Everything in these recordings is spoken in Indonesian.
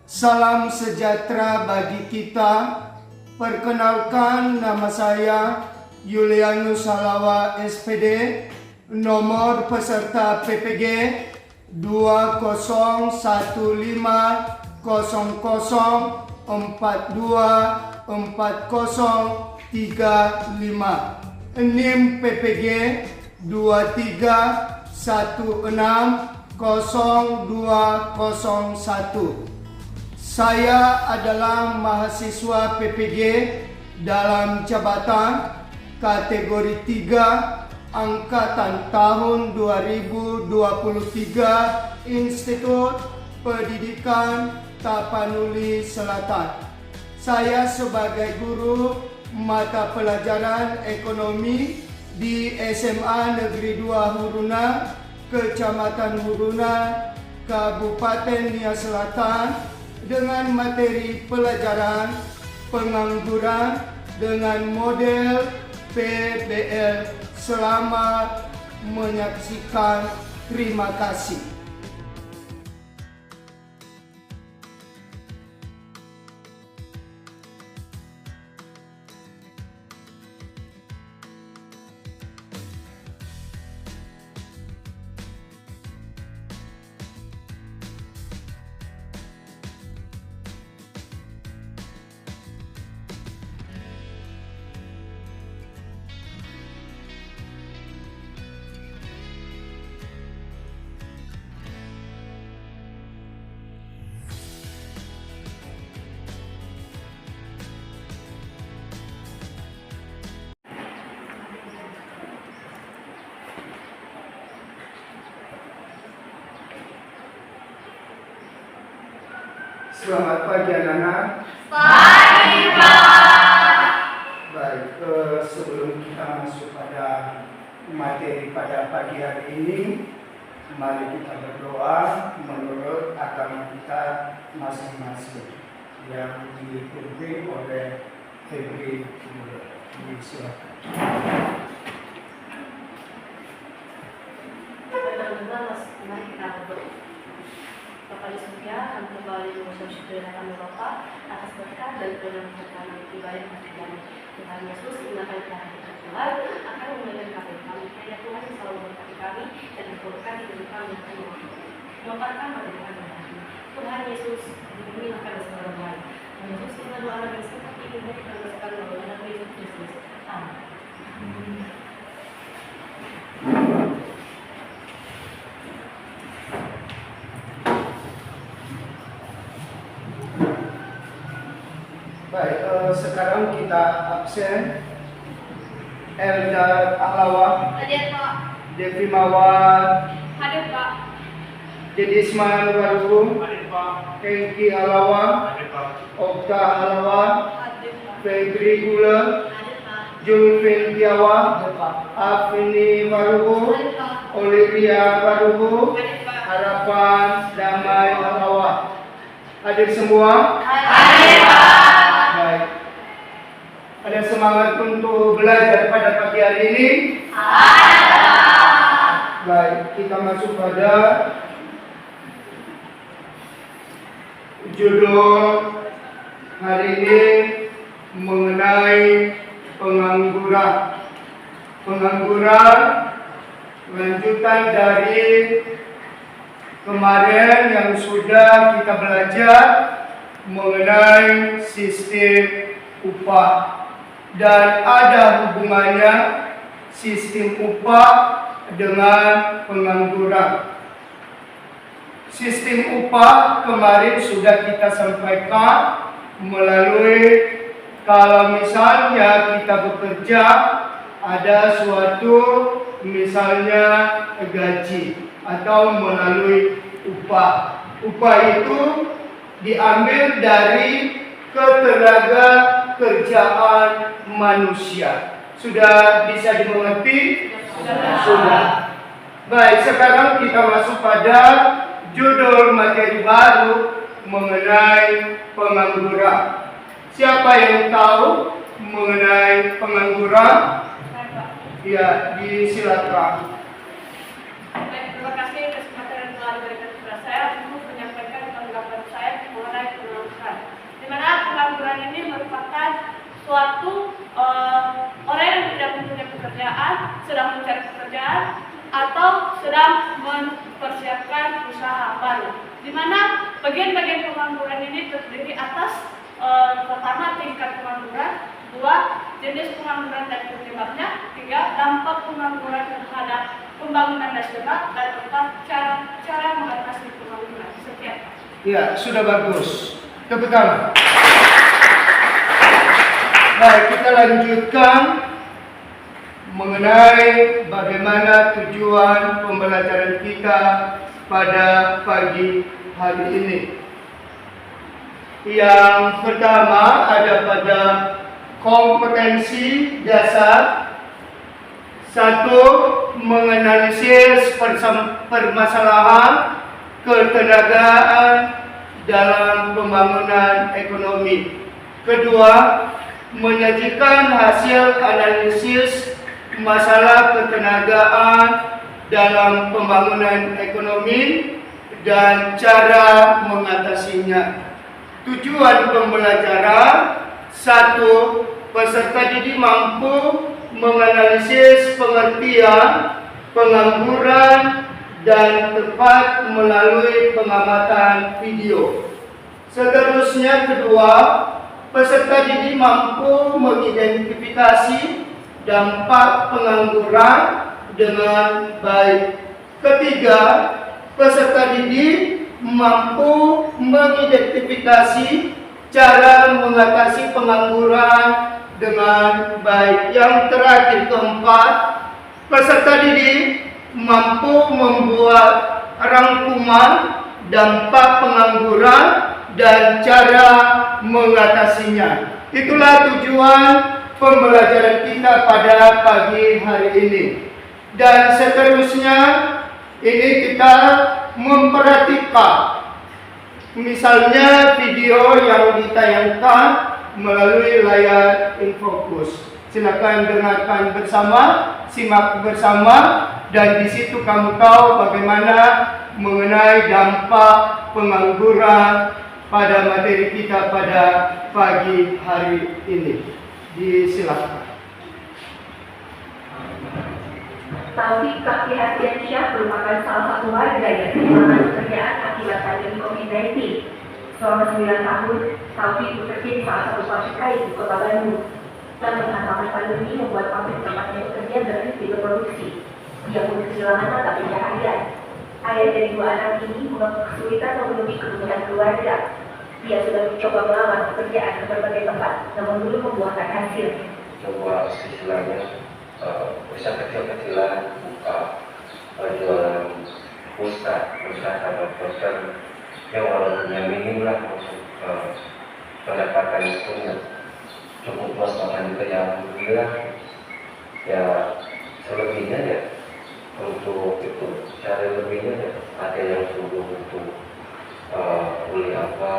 Salam sejahtera bagi kita. Perkenalkan, nama saya Yulianus Halawa SPD, nomor peserta PPG 200150424035. NIM PPG 23160201. Saya adalah mahasiswa PPG dalam jabatan kategori 3 angkatan tahun 2023 Institut Pendidikan Tapanuli Selatan. Saya sebagai guru mata pelajaran ekonomi di SMA Negeri 2 Huruna, Kecamatan Huruna, Kabupaten Nias Selatan, dengan materi pelajaran pengangguran dengan model PBL. Selamat menyaksikan. Terima kasih. Selamat pagi anak-anak. Pagi, Pak. Baik, sebelum kita masuk pada materi pada pagi hari ini, mari kita berdoa menurut agama kita masing-masing yang dipimpin oleh Febri. Silakan. Mari kita berdoa. Bapak di surga, kami kembali mengucap syukur kami Bapak atas berkat dan perlindungan kami pribadi hati kami. Tuhan Yesus, gunakan kita Tuhan akan memuliakan kami. Kiranya Tuhan yang selalu memberkati kami dan memperlukan hidup kami yang penuh. Doakan pada kami. Tuhan Yesus, diberi makan dan segala baik. Tuhan Yesus, kita doa dan seperti itu kita berdoakan melalui nama Yesus Kristus. Amin. Baik, sekarang kita absen. Elda Alawa, Hadir, Pak. Devi Mawar, Hadir, Pak. Dedisman Warugu, Hadir, Pak. Hengki Alawa, Hadir, Pak. Okta Alawa, Hadir, Pak. Febri Gula, Hadir, Pak. Julfin Tiawa, Afini Warugu, Hadir, Pak. Olivia Warugu, Hadir, Pak. Harapan Damai Alawa. Hadir semua? Hadir, Pak. Baik. Ada semangat untuk belajar pada pagi hari ini? Baik, kita masuk pada judul hari ini mengenai pengangguran. Pengangguran lanjutan dari kemarin yang sudah kita belajar mengenai sistem upah. Dan ada hubungannya sistem upah dengan pengangguran. Sistem upah kemarin sudah kita sampaikan melalui kalau misalnya kita bekerja ada suatu misalnya gaji atau melalui upah. Upah itu diambil dari ketenaga kerjaan manusia. Sudah bisa dimengerti? Sudah. Baik, sekarang kita masuk pada judul materi baru mengenai pengangguran. Siapa yang tahu mengenai pengangguran? Ya, disilakan. Terima kasih kesempatan yang telah diberikan kepada saya untuk menyampaikan tanggapan saya mengenai merupakan suatu orang yang tidak mempunyai pekerjaan, sedang mencari pekerjaan, atau sedang mempersiapkan usaha baru. Di mana bagian-bagian pengangguran ini terdiri atas pertama tingkat pengangguran, dua jenis pengangguran dan penyebabnya, tiga dampak pengangguran terhadap pembangunan nasional, dan empat cara mengatasi pengangguran. Sekian. Ya, sudah bagus. Tepuk tangan. Baik, kita lanjutkan mengenai bagaimana tujuan pembelajaran kita pada pagi hari ini. Yang pertama ada pada kompetensi dasar. Satu, menganalisis permasalahan ketenagaan dalam pembangunan ekonomi. Kedua, menyajikan hasil analisis masalah ketenagaan dalam pembangunan ekonomi dan cara mengatasinya. Tujuan pembelajaran: satu, peserta didik mampu menganalisis pengertian pengangguran dan tepat melalui pengamatan video. Seterusnya, kedua, peserta didik mampu mengidentifikasi dampak pengangguran dengan baik. Ketiga, peserta didik mampu mengidentifikasi cara mengatasi pengangguran dengan baik. Yang terakhir, keempat, peserta didik mampu membuat rangkuman dampak pengangguran dan cara mengatasinya. Itulah tujuan pembelajaran kita pada pagi hari ini. Dan seterusnya, ini kita memperhatikan misalnya video yang ditayangkan melalui layar infocus. Silakan dengarkan bersama, simak bersama, dan di situ kamu tahu bagaimana mengenai dampak pengangguran pada materi kita pada pagi hari ini. Disilakan. Taufik Fakihatiansyah merupakan salah satu warga yang kehilangan pekerjaan akibat pandemi COVID-19. Selama 9 tahun, Taufik bekerja di salah satu pabrik kain di Kota Bandung. Namun ancaman pandemi membuat pabrik tempatnya bekerja berhenti berproduksi. Dia pun kehilangan mata pencaharian. Ayah dari 2 anak ini mengaku kesulitan memenuhi kebutuhan keluarga. Dia sudah mencoba melamar pekerjaan ke berbagai tempat, namun belum membuahkan hasil. Coba istilahnya bisa kecil-kecilan buka jualan pulsa atau poster yang walaupun minim lah untuk pendapatan itu cukup buat makan juga yang alhamdulillah. Ya selebihnya ya untuk itu cara lebihnya ya ada yang suruh untuk beli apa,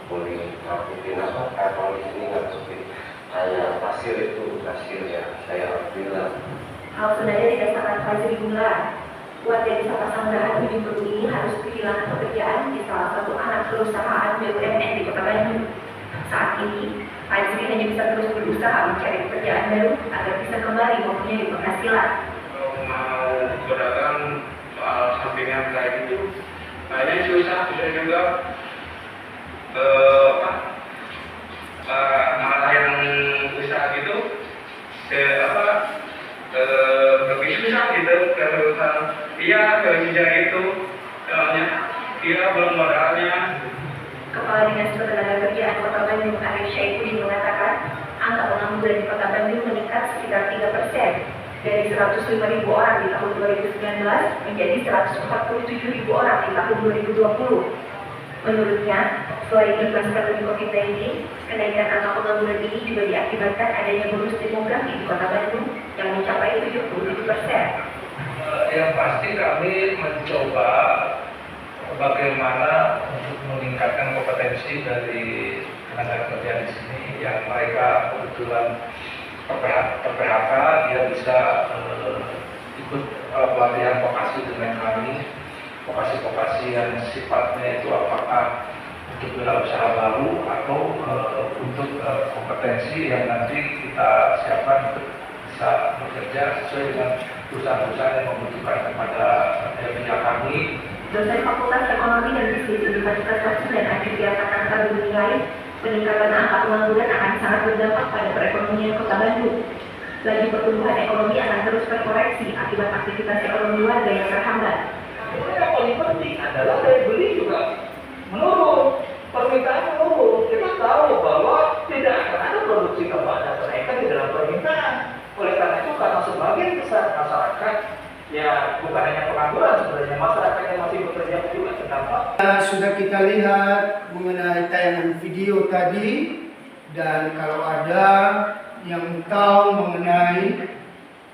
beli ngakutin apa, kalau di sini ngakutin hanya pasir itu hasil ya saya bilang. Hal sebenarnya tidak sangat fase dimulai. Warga desa Pasanggahan Ujung Berung ini harus kehilangan pekerjaan di salah satu anak perusahaan BUMN di Kota Bandung. Saat ini, Fajri hanya bisa terus berusaha mencari pekerjaan baru agar bisa kembali mempunyai penghasilan. Kalau mau berdagang soal sampingan kayak gitu, kayaknya susah juga. Malah yang usaha gitu, lebih susah gitu kalau usaha. Iya, kerja itu, soalnya dia belum modalnya. Kepala Dinas Ketenagakerjaan Kota Bandung Arif Syaifudin mengatakan angka pengangguran di Kota Bandung meningkat sekitar 3%, dari 105.000 orang di tahun 2019 menjadi 147.000 orang di tahun 2020. Menurutnya, selain imbas pandemi COVID-19, kenaikan angka pengangguran ini juga diakibatkan adanya bonus demografi di Kota Bandung yang mencapai 77%. Yang pasti kami mencoba bagaimana untuk meningkatkan kompetensi dari tenaga kerja di sini yang mereka kebetulan PHK, dia bisa ikut pelatihan vokasi dengan kami. Vokasi-vokasi yang sifatnya itu apakah untuk wirausaha baru atau untuk kompetensi yang nanti kita siapkan untuk bisa bekerja sesuai dengan perusahaan-perusahaan yang membutuhkan kepada kerja kami. Dosen Fakultas Ekonomi dan Bisnis Universitas Trisakti dan Aditya Jakarta menilai peningkatan angka pengangguran akan sangat berdampak pada perekonomian Kota Bandung. Laju pertumbuhan ekonomi akan terus terkoreksi akibat aktivitas ekonomi warga yang terhambat. Yang paling penting adalah daya beli juga menurun, permintaan menurun. Kita tahu bahwa tidak akan ada produksi tambah dan kenaikan di dalam permintaan. Oleh karena itu, karena sebagian besar masyarakat, ya bukan hanya pengangguran sebenarnya, masyarakat yang masih bekerja juga terdampak. Sudah kita lihat mengenai tayangan video tadi, dan kalau ada yang tahu mengenai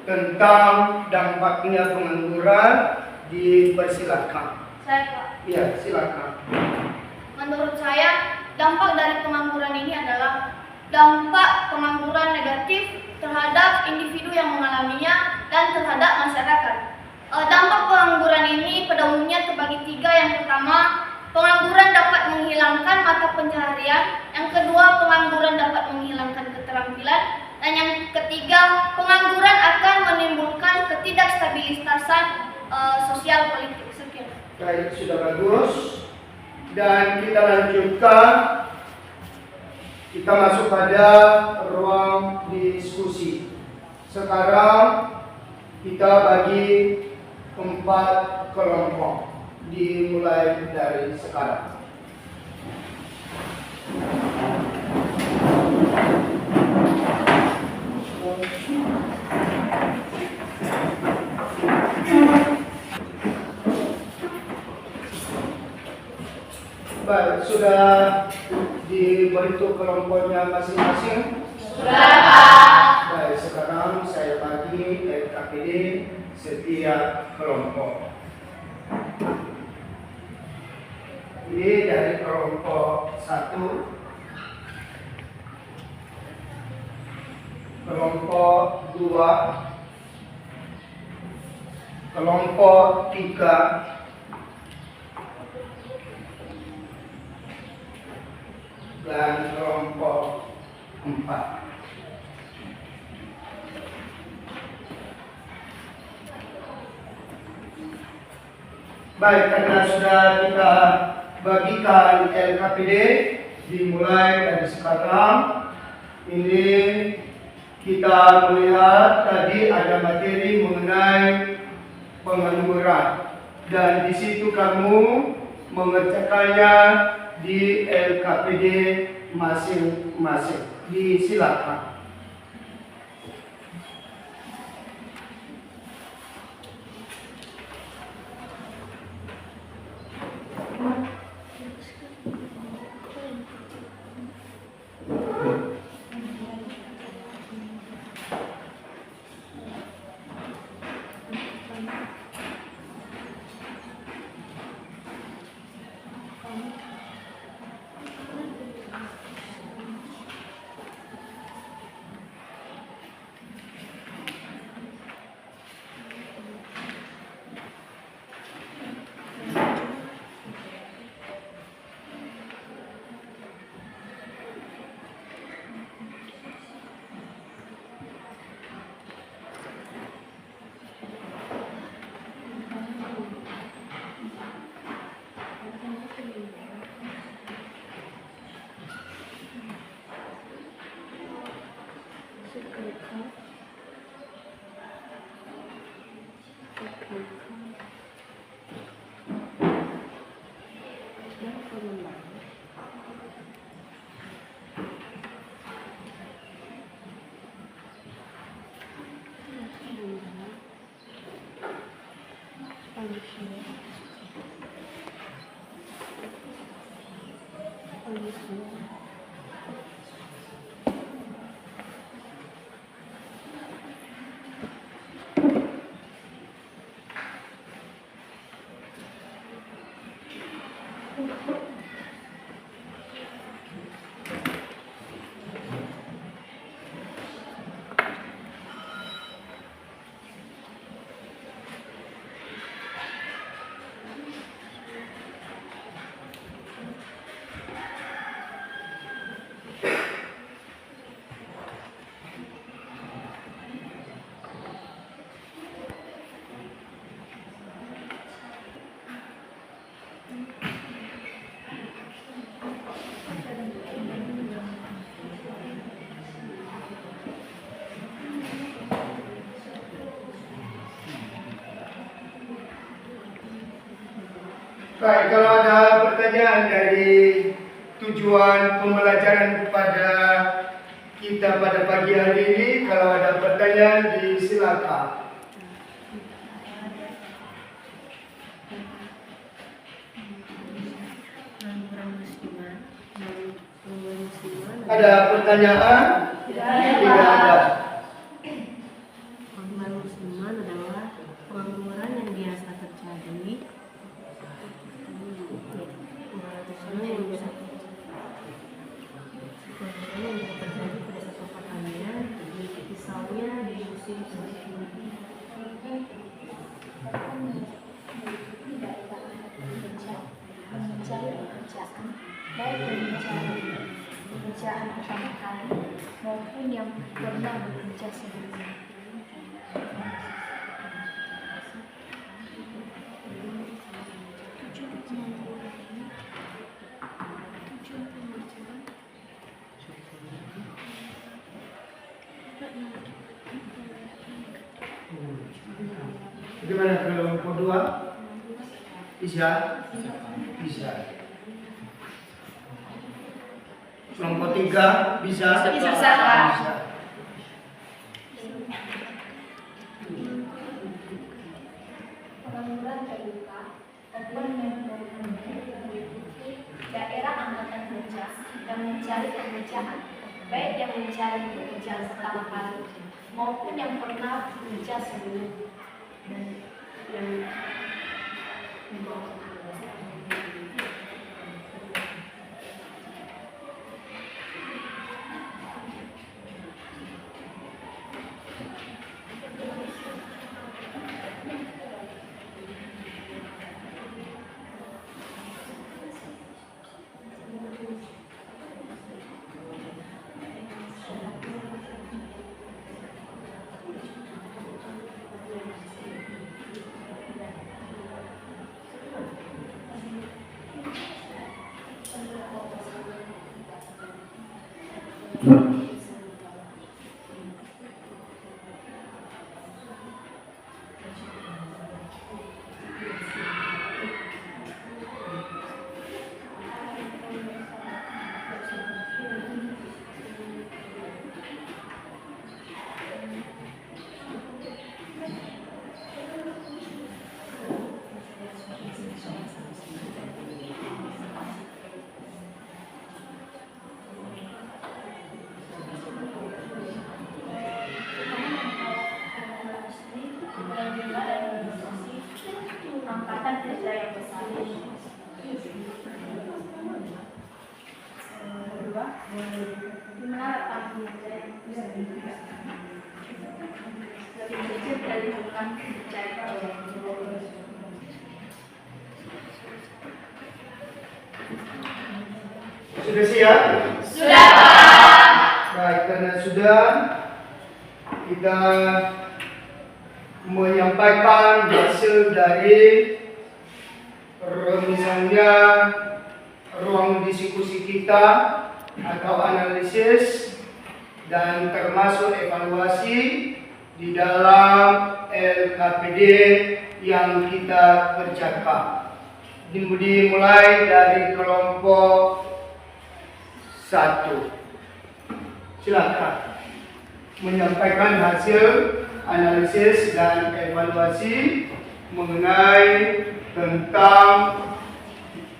tentang dampaknya pengangguran, dipersilakan. Saya Pak. Ya, silakan. Menurut saya, dampak dari pengangguran ini adalah dampak pengangguran negatif terhadap individu yang mengalaminya dan terhadap masyarakat. Dampak pengangguran ini pada umumnya terbagi tiga. Yang pertama, pengangguran dapat menghilangkan mata pencaharian. Yang kedua, pengangguran dapat menghilangkan keterampilan. Dan yang ketiga, pengangguran akan menimbulkan ketidakstabilitasan sosial politik. Sekian. Baik, sudah bagus. Dan kita lanjutkan. Kita masuk pada ruang diskusi. Sekarang kita bagi 4 kelompok. Dimulai dari sekarang. Baik, sudah dibentuk kelompoknya masing-masing? Sudah, Pak. Baik, sekarang saya bagi LKPD setiap kelompok. Ini dari kelompok 1, kelompok 2, kelompok 3, dan kelompok 4. Baik, karena sudah kita bagikan LKPD, dimulai dari sekarang. Ini kita melihat tadi ada materi mengenai pengangguran, dan di situ kamu mengerjakannya di LKPD masing-masing. Disilakan. Baik, kalau ada pertanyaan dari tujuan pembelajaran kepada kita pada pagi hari ini, kalau ada pertanyaan disilakan. Ada pertanyaan? Tidak ada. Pengangguran musiman adalah pengangguran yang biasa terjadi. Pengangguran yang terjadi pada satu pertanian, misalnya di musim semi. Mencari pekerjaan, baik pekerjaan pertama kali maupun yang pernah bekerja sebelumnya. Bagaimana kelompok 2? Bisa? Bisa. Kelompok 3 bisa? Bisa. Pengangguran terbuka, open daerah angkatan kerja yang mencari pekerjaan, baik yang mencari pekerjaan pertama kali maupun yang pernah bekerja sebelumnya. Dan angkatan kerja yang besar. Kedua, di mana lapangan kerja yang bisa lebih kecil dari jumlah pencari kerja. Sudah siap? Sudah. Baik, karena sudah, kita menyampaikan hasil dari misalnya ruang diskusi kita atau analisis dan termasuk evaluasi di dalam LKPD yang kita kerjakan. Dimulai dari kelompok 1. Silakan menyampaikan hasil analisis dan evaluasi mengenai tentang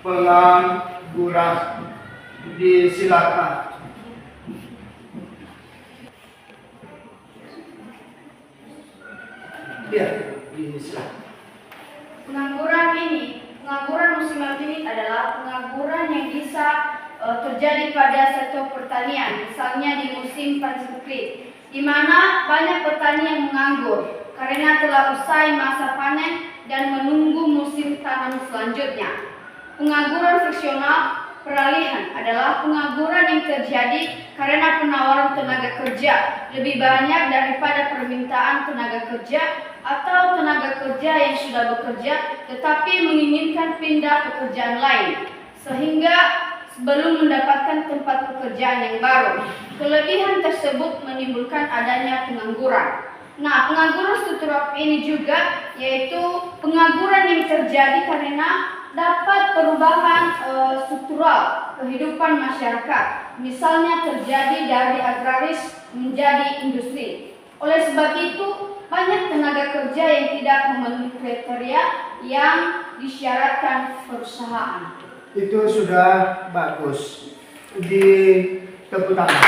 pengangguran. Disilakan. Ya, disilakan. Pengangguran musiman ini adalah pengangguran yang bisa terjadi pada sektor pertanian, misalnya di musim panen, di mana banyak petani yang menganggur karena telah usai masa panen dan menunggu musim tanam selanjutnya. Pengangguran friksional peralihan adalah pengangguran yang terjadi karena penawaran tenaga kerja lebih banyak daripada permintaan tenaga kerja atau tenaga kerja yang sudah bekerja tetapi menginginkan pindah pekerjaan lain sehingga belum mendapatkan tempat pekerjaan yang baru. Kelebihan tersebut menimbulkan adanya pengangguran. Nah, pengangguran struktural ini juga yaitu pengangguran yang terjadi karena dapat perubahan struktural kehidupan masyarakat, misalnya terjadi dari agraris menjadi industri. Oleh sebab itu, banyak tenaga kerja yang tidak memenuhi kriteria yang disyaratkan perusahaan. Itu sudah bagus. Di tepuk tangan.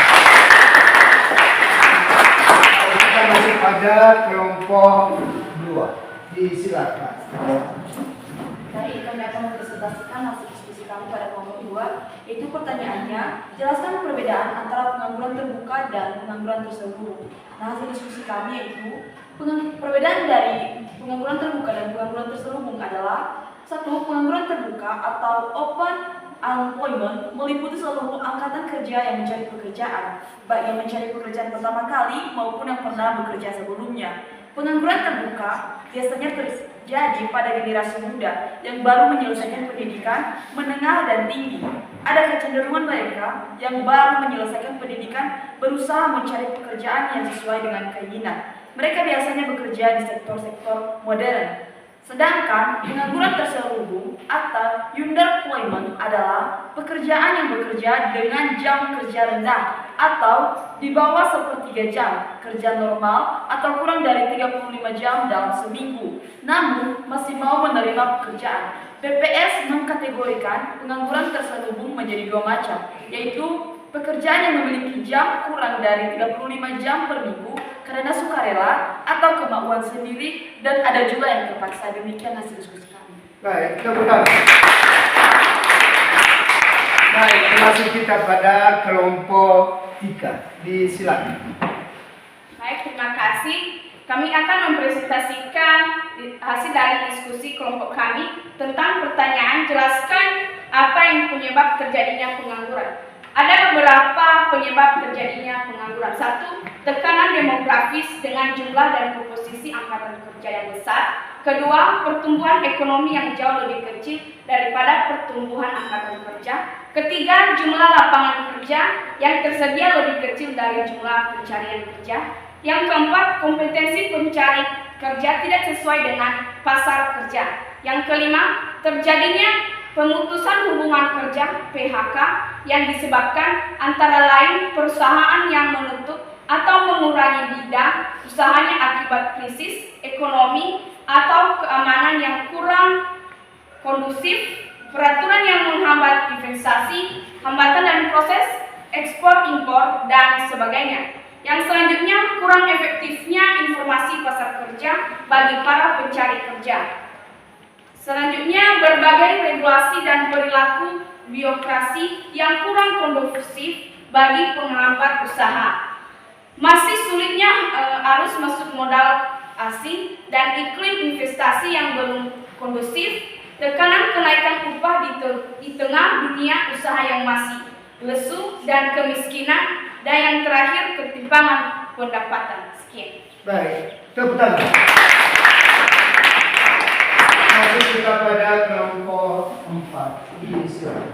Kita masih pada kelompok 2. Disilakan. Baik, kami akan mempresentasikan hasil diskusi kami pada kelompok 2, yaitu pertanyaannya, jelaskan perbedaan antara pengangguran terbuka dan pengangguran terselubung. Nah, hasil diskusi kami yaitu perbedaan dari pengangguran terbuka dan pengangguran terselubung adalah: 1. Pengangguran terbuka atau open unemployment meliputi seluruh angkatan kerja yang mencari pekerjaan, baik yang mencari pekerjaan pertama kali maupun yang pernah bekerja sebelumnya. Pengangguran terbuka biasanya terjadi pada generasi muda yang baru menyelesaikan pendidikan menengah dan tinggi. Ada kecenderungan mereka yang baru menyelesaikan pendidikan berusaha mencari pekerjaan yang sesuai dengan keinginan. Mereka biasanya bekerja di sektor-sektor modern. Sedangkan pengangguran terselubung atau underemployment adalah pekerjaan yang bekerja dengan jam kerja rendah atau di bawah 1/3 jam kerja normal atau kurang dari 35 jam dalam seminggu, namun masih mau menerima pekerjaan. BPS mengkategorikan pengangguran terselubung menjadi 2 macam, yaitu pekerjaan yang memiliki jam kurang dari 35 jam per minggu karena sukarela atau kemauan sendiri, dan ada juga yang terpaksa. Demikian hasil diskusi kami. Baik, tepuk tangan. Baik, masih kita pada kelompok 3. Disilakan. Baik, terima kasih. Kami akan mempresentasikan hasil dari diskusi kelompok kami tentang pertanyaan jelaskan apa yang penyebab terjadinya pengangguran. Ada beberapa penyebab terjadinya pengangguran. 1. Tekanan demografis dengan jumlah dan komposisi angkatan kerja yang besar. 2. Pertumbuhan ekonomi yang jauh lebih kecil daripada pertumbuhan angkatan kerja. 3. Jumlah lapangan kerja yang tersedia lebih kecil dari jumlah pencarian kerja. Yang 4. Kompetensi pencari kerja tidak sesuai dengan pasar kerja. Yang 5. Terjadinya pemutusan hubungan kerja (PHK) yang disebabkan antara lain perusahaan yang menutup atau mengurangi bidang usahanya akibat krisis ekonomi atau keamanan yang kurang kondusif, peraturan yang menghambat investasi, hambatan dan proses ekspor impor, dan sebagainya. Yang selanjutnya, kurang efektifnya informasi pasar kerja bagi para pencari kerja. Selanjutnya, berbagai regulasi dan perilaku birokrasi yang kurang kondusif bagi penghambat usaha. Masih sulitnya arus masuk modal asing dan iklim investasi yang belum kondusif, tekanan kenaikan upah di tengah dunia usaha yang masih lesu, dan kemiskinan, dan yang terakhir ketimpangan pendapatan. Sekian. Baik, tepuk tangan. Masih kita pada kelompok 4. Disilakan.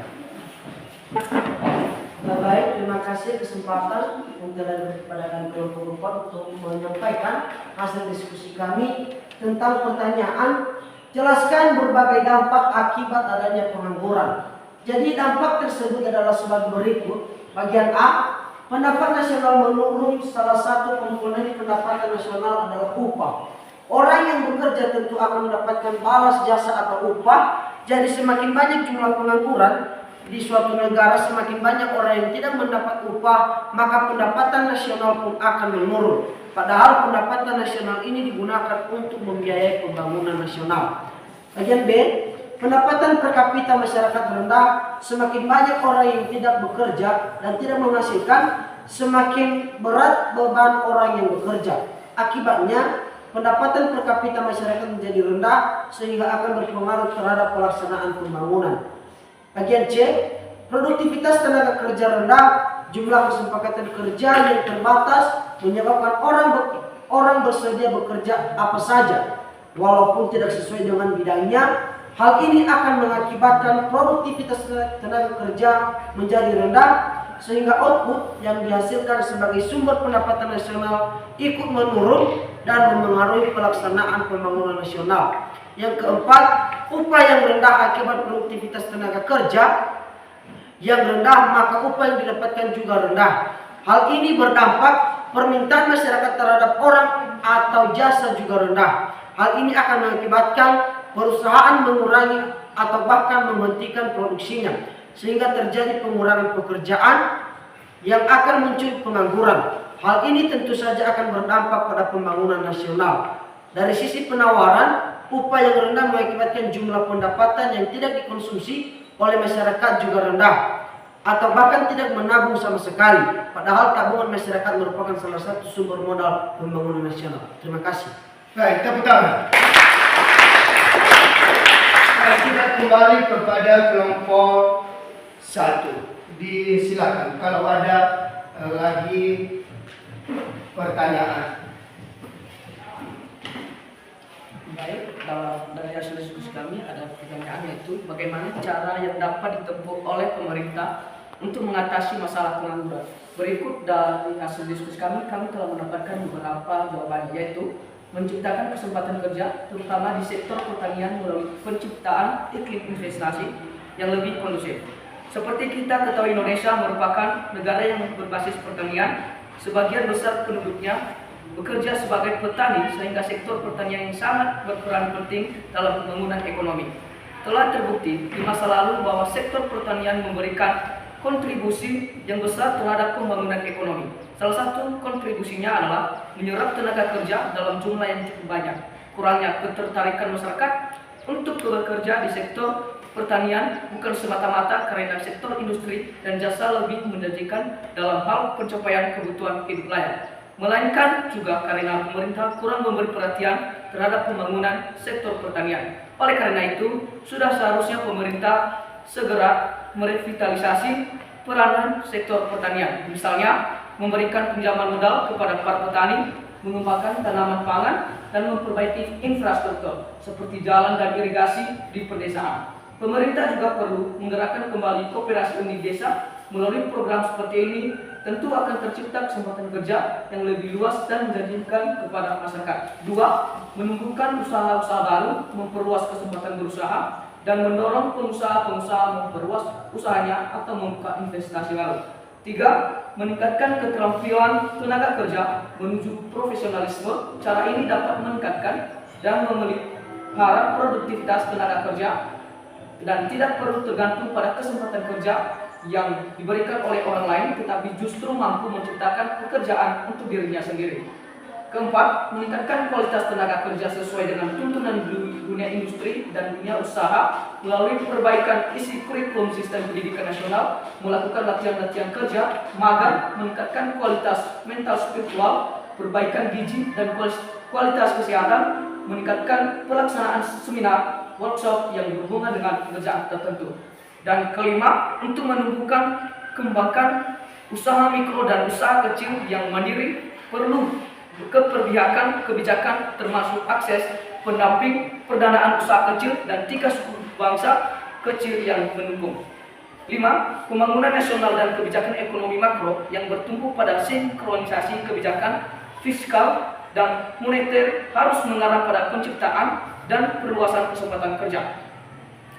Baik, terima kasih kesempatan yang telah diberikan kepada kelompok 4 untuk menyampaikan hasil diskusi kami tentang pertanyaan jelaskan berbagai dampak akibat adanya pengangguran. Jadi dampak tersebut adalah sebagai berikut. Bagian A, pendapatan nasional menurun. Salah satu komponen pendapatan nasional adalah upah. Orang yang bekerja tentu akan mendapatkan balas jasa atau upah. Jadi semakin banyak jumlah pengangguran di suatu negara, semakin banyak orang yang tidak mendapat upah, maka pendapatan nasional pun akan menurun. Padahal pendapatan nasional ini digunakan untuk membiayai pembangunan nasional. Bagian B, pendapatan per kapita masyarakat rendah. Semakin banyak orang yang tidak bekerja dan tidak menghasilkan, semakin berat beban orang yang bekerja. Akibatnya, pendapatan per kapita masyarakat menjadi rendah sehingga akan berpengaruh terhadap pelaksanaan pembangunan. Bagian C, produktivitas tenaga kerja rendah. Jumlah kesepakatan kerja yang terbatas menyebabkan orang bersedia bekerja apa saja walaupun tidak sesuai dengan bidangnya. Hal ini akan mengakibatkan produktivitas tenaga kerja menjadi rendah sehingga output yang dihasilkan sebagai sumber pendapatan nasional ikut menurun dan memengaruhi pelaksanaan pembangunan nasional. Yang keempat, upah yang rendah akibat produktivitas tenaga kerja yang rendah, maka upah yang didapatkan juga rendah. Hal ini berdampak permintaan masyarakat terhadap orang atau jasa juga rendah. Hal ini akan mengakibatkan perusahaan mengurangi atau bahkan menghentikan produksinya, sehingga terjadi pengurangan pekerjaan yang akan muncul pengangguran. Hal ini tentu saja akan berdampak pada pembangunan nasional. Dari sisi penawaran, upah yang rendah mengakibatkan jumlah pendapatan yang tidak dikonsumsi oleh masyarakat juga rendah, atau bahkan tidak menabung sama sekali. Padahal tabungan masyarakat merupakan salah satu sumber modal pembangunan nasional. Terima kasih. Baik, tepuk tangan. Kita kembali kepada kelompok 1. Disilakan kalau ada lagi pertanyaan. Baik, dari hasil diskusi kami ada pertanyaan, yaitu bagaimana cara yang dapat ditempuh oleh pemerintah untuk mengatasi masalah pengangguran. Berikut dari hasil diskusi kami telah mendapatkan beberapa jawaban, yaitu menciptakan kesempatan kerja terutama di sektor pertanian melalui penciptaan iklim investasi yang lebih kondusif. Seperti kita ketahui, Indonesia merupakan negara yang berbasis pertanian. Sebagian besar penduduknya bekerja sebagai petani, sehingga sektor pertanian yang sangat berperan penting dalam pembangunan ekonomi. Telah terbukti di masa lalu bahwa sektor pertanian memberikan kontribusi yang besar terhadap pembangunan ekonomi. Salah satu kontribusinya adalah menyerap tenaga kerja dalam jumlah yang cukup banyak. Kurangnya ketertarikan masyarakat untuk bekerja di sektor pertanian bukan semata-mata karena sektor industri dan jasa lebih menjanjikan dalam hal pencapaian kebutuhan hidup layak, melainkan juga karena pemerintah kurang memberi perhatian terhadap pembangunan sektor pertanian. Oleh karena itu, sudah seharusnya pemerintah segera merevitalisasi peranan sektor pertanian, misalnya memberikan pinjaman modal kepada para petani, mengembangkan tanaman pangan, dan memperbaiki infrastruktur seperti jalan dan irigasi di pedesaan. Pemerintah juga perlu menggerakkan kembali koperasi unit desa. Melalui program seperti ini tentu akan tercipta kesempatan kerja yang lebih luas dan menjanjikan kepada masyarakat. 2. Menumbuhkan usaha-usaha baru, memperluas kesempatan berusaha, dan mendorong pengusaha-pengusaha memperluas usahanya atau membuka investasi baru. 3. Meningkatkan keterampilan tenaga kerja menuju profesionalisme. Cara ini dapat meningkatkan dan memelihara produktivitas tenaga kerja dan tidak perlu tergantung pada kesempatan kerja yang diberikan oleh orang lain, tetapi justru mampu menciptakan pekerjaan untuk dirinya sendiri. 4. Meningkatkan kualitas tenaga kerja sesuai dengan tuntunan dunia industri dan dunia usaha melalui perbaikan isi kurikulum sistem pendidikan nasional, melakukan latihan-latihan kerja, magang, meningkatkan kualitas mental spiritual, perbaikan gizi dan kualitas kesehatan, meningkatkan pelaksanaan seminar, workshop yang berhubungan dengan pekerjaan tertentu. Dan 5, untuk menumbuhkan kembangkan usaha mikro dan usaha kecil yang mandiri, perlu keperbihakan kebijakan termasuk akses, pendamping, pendanaan usaha kecil, dan 3 suku bangsa kecil yang mendukung. 5. Pembangunan nasional dan kebijakan ekonomi makro yang bertumbuh pada sinkronisasi kebijakan fiskal dan moneter harus mengarah pada penciptaan dan perluasan kesempatan kerja.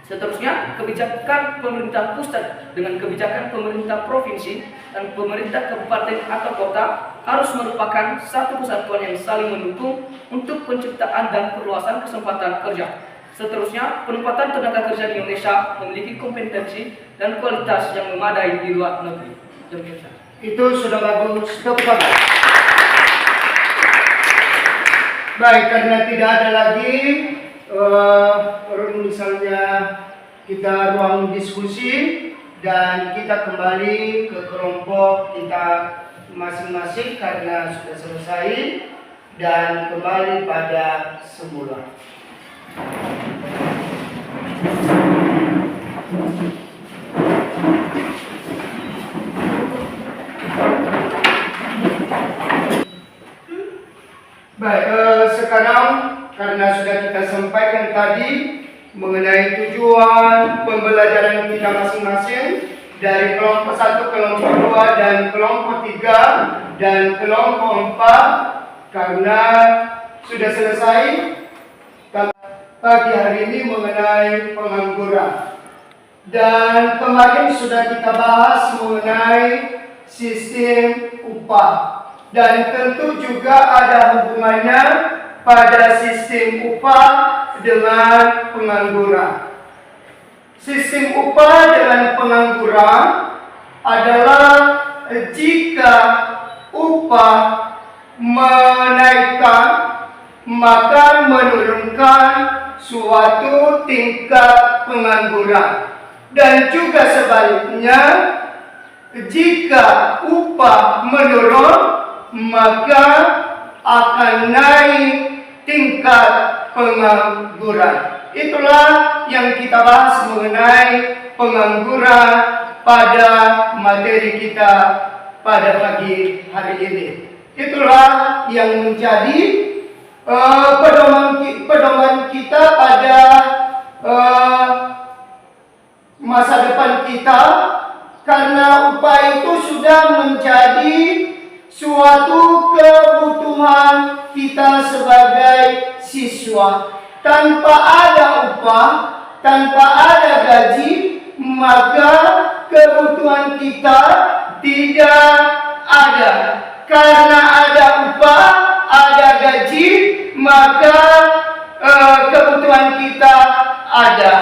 Seterusnya, kebijakan pemerintah pusat dengan kebijakan pemerintah provinsi dan pemerintah kabupaten atau kota harus merupakan satu kesatuan yang saling mendukung untuk penciptaan dan perluasan kesempatan kerja. Seterusnya, penempatan tenaga kerja di Indonesia memiliki kompetensi dan kualitas yang memadai di luar negeri. Itu sudah bagus. Baik, karena tidak ada lagi misalnya kita ruang diskusi, dan kita kembali ke kelompok kita masing-masing karena sudah selesai dan kembali pada semula. Baik, sekarang karena sudah kita sampaikan tadi mengenai tujuan pembelajaran kita masing-masing dari kelompok 1, kelompok 2, dan kelompok 3, dan kelompok 4, karena sudah selesai, pagi hari ini mengenai pengangguran. Dan kemarin sudah kita bahas mengenai sistem upah. Dan tentu juga ada hubungannya pada sistem upah dengan pengangguran. Sistem upah dengan pengangguran adalah jika upah menaikkan maka menurunkan suatu tingkat pengangguran. Dan juga sebaliknya, jika upah menurun maka akan naik tingkat pengangguran. Itulah yang kita bahas mengenai pengangguran pada materi kita pada pagi hari ini. Itulah yang menjadi pedoman kita pada masa depan kita, karena upah itu sudah menjadi suatu kebutuhan kita sebagai siswa. Tanpa ada upah, tanpa ada gaji, maka kebutuhan kita tidak ada. Karena ada upah, ada gaji, maka kebutuhan kita ada.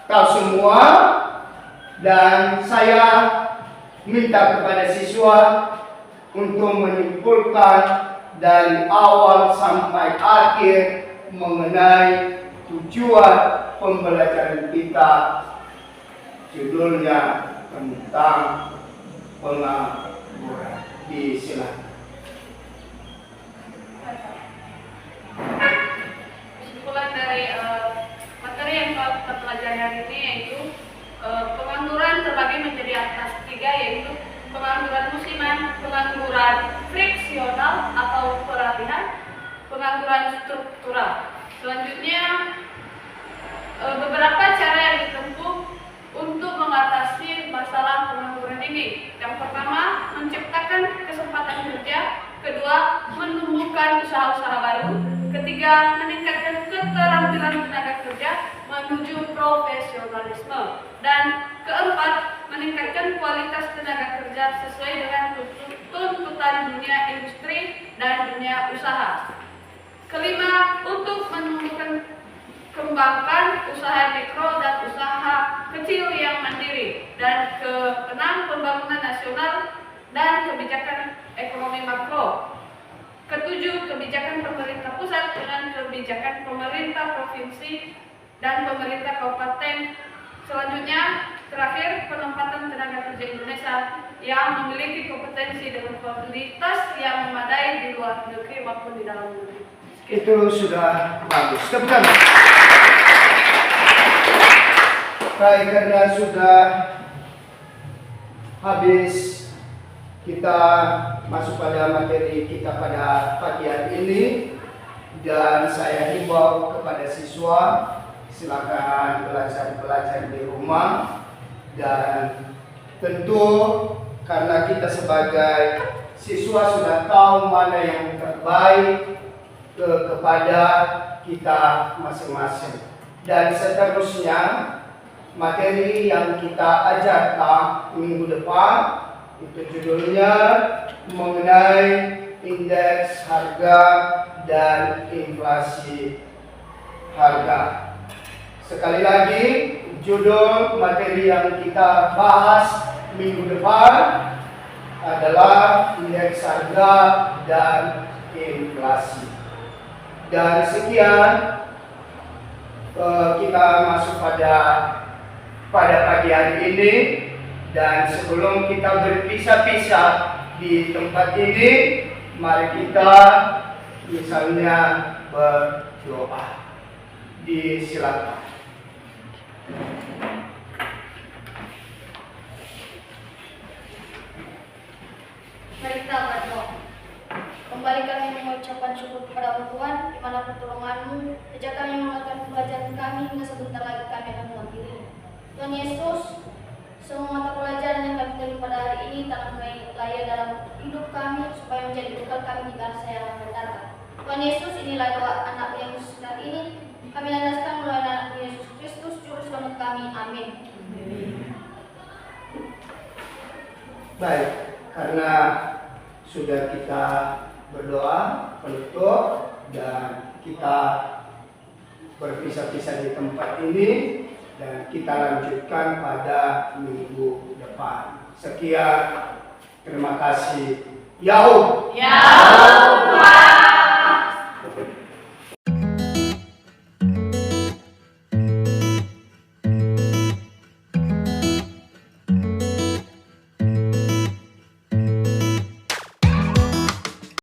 Tahu semua, dan saya minta kepada siswa untuk menyimpulkan dari awal sampai akhir mengenai tujuan pembelajaran kita. Judulnya tentang pengangguran. Silakan. Kesimpulan dari materi yang kita pelajari hari ini yaitu pengangguran terbagi menjadi atas 3, yaitu pengangguran musiman, pengangguran friksional atau pelatihan, pengangguran struktural. Selanjutnya beberapa cara yang ditempuh untuk mengatasi masalah pengangguran ini. Yang pertama, menciptakan kesempatan kerja. Kedua, menumbuhkan usaha-usaha baru. Ketiga, meningkatkan keterampilan tenaga kerja menuju profesionalisme. Dan keempat, meningkatkan kualitas tenaga kerja sesuai dengan tuntutan dunia industri dan dunia usaha. Kelima, untuk menumbuhkan kembangkan usaha mikro dan usaha kecil yang mandiri. Dan keenam, pembangunan nasional dan kebijakan ekonomi makro. Ketujuh, kebijakan pemerintah pusat dengan kebijakan pemerintah provinsi dan pemerintah kabupaten. Selanjutnya, terakhir, penempatan tenaga kerja Indonesia yang memiliki kompetensi dan kualitas yang memadai di luar negeri maupun di dalam negeri. Itu sudah bagus. Tepat. Baik, karena sudah habis kita masuk pada materi kita pada pagi hari ini, dan saya himbau kepada siswa, silakan belajar di rumah. Dan tentu karena kita sebagai siswa sudah tahu mana yang terbaik kepada kita masing-masing. Dan seterusnya, materi yang kita ajarkan minggu depan itu judulnya mengenai indeks harga dan inflasi harga. Sekali lagi, judul materi yang kita bahas minggu depan adalah indeks harga dan inflasi. Dan sekian kita masuk pada pagi hari ini. Dan sebelum kita berpisah-pisah di tempat ini, mari kita misalnya berdoa. Disilakan. Mari kita berdoa. Kembali kami mengucapkan syukur kepada Tuhan, di mana pertolongan-Mu, sejak kami mengamalkan pembelajaran kami hingga sebentar lagi kami akan mengakhiri. Tuhan Yesus, semua mata pelajaran yang kami terima pada hari ini tak layak dalam hidup kami, supaya menjadi bekal kami di masa yang akan datang. Tuhan Yesus, inilah doa anak yang saat ini. Kami landaskan melalui anak Yesus Kristus, Juru Selamat kami. Amin. Baik, karena sudah kita berdoa penutup dan kita berpisah-pisah di tempat ini dan kita lanjutkan pada minggu depan. Sekian, terima kasih. Yahoo.